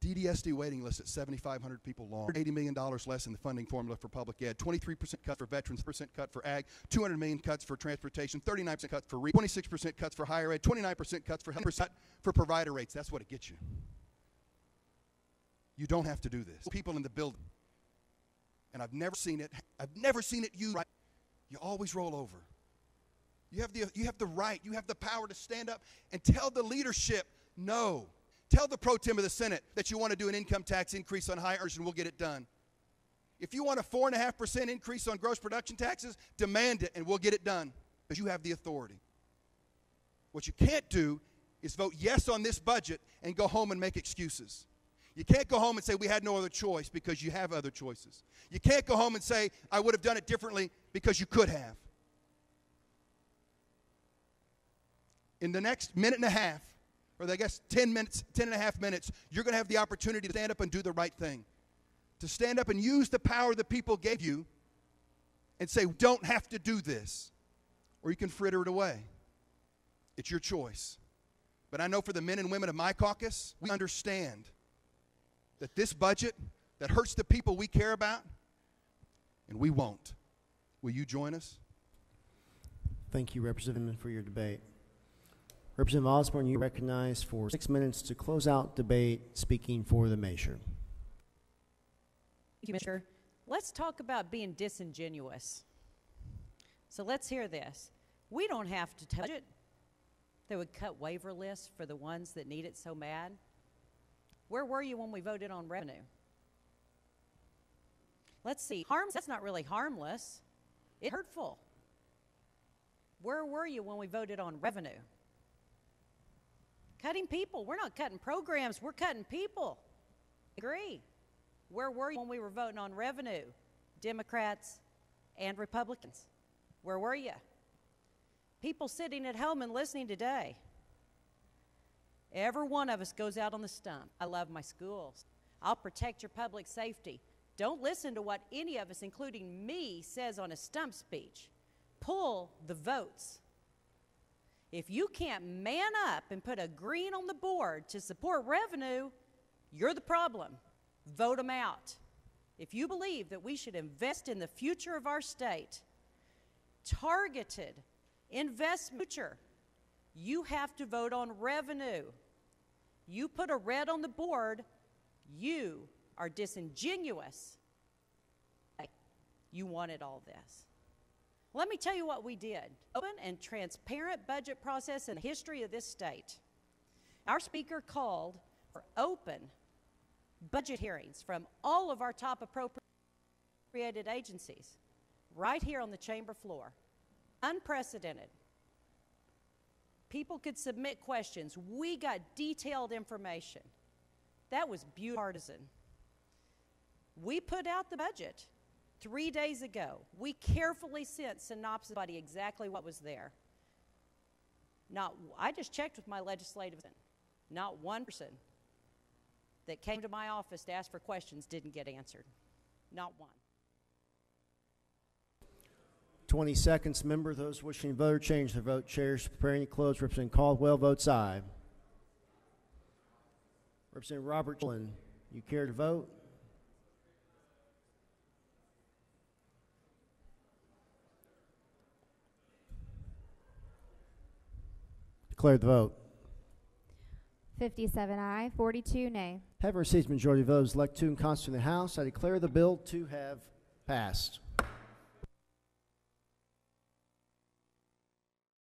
DDSD waiting list at 7,500 people long. $80 million less in the funding formula for public ed. 23% cut for veterans, % cut for ag. 200 million cuts for transportation. 39% cuts for 26% cuts for higher ed. 29% cuts for 100% for provider rates. That's what it gets you. You don't have to do this. People in the building, and I've never seen it used right. You always roll over. You have the right, you have the power to stand up and tell the leadership no. Tell the pro tem of the Senate that you want to do an income tax increase on high earners and we'll get it done. If you want a 4.5% increase on gross production taxes, demand it and we'll get it done because you have the authority. What you can't do is vote yes on this budget and go home and make excuses. You can't go home and say we had no other choice because you have other choices. You can't go home and say I would have done it differently because you could have. In the next minute and a half, or I guess 10 and a half minutes, you're going to have the opportunity to stand up and do the right thing. To stand up and use the power that people gave you and say, we don't have to do this. Or you can fritter it away. It's your choice. But I know for the men and women of my caucus, we understand that this budget that hurts the people we care about, and we won't. Will you join us? Thank you, Representative, for your debate. Representative Osborne, you are recognized for 6 minutes to close out debate, speaking for the measure. Thank you, Mr. Let's talk about being disingenuous. So let's hear this. We don't have to touch it. They would cut waiver lists for the ones that need it so bad. Where were you when we voted on revenue? Let's see. That's not really harmless. It's hurtful. Where were you when we voted on revenue? Cutting people. We're not cutting programs. We're cutting people. Agree. Where were you when we were voting on revenue? Democrats and Republicans. Where were you? People sitting at home and listening today. Every one of us goes out on the stump. I love my schools. I'll protect your public safety. Don't listen to what any of us, including me, says on a stump speech. Pull the votes. If you can't man up and put a green on the board to support revenue, you're the problem. Vote them out. If you believe that we should invest in the future of our state, targeted investment, you have to vote on revenue. You put a red on the board, you are disingenuous. You wanted all this. Let me tell you what we did. Open and transparent budget process in the history of this state. Our speaker called for open budget hearings from all of our top appropriated agencies right here on the chamber floor. Unprecedented. People could submit questions. We got detailed information. That was beautiful. Partisan. We put out the budget 3 days ago. We carefully sent synopsis about exactly what was there. I just checked with my legislative, not one person that came to my office to ask for questions didn't get answered. Not one. 20 seconds. Member, those wishing to vote or change their vote. Chairs preparing to close. Representative Caldwell votes aye. Representative Robert, you care to vote? Declare the vote. 57 aye, 42 nay. Having received majority of votes, elect two and constitute the House, I declare the bill to have passed.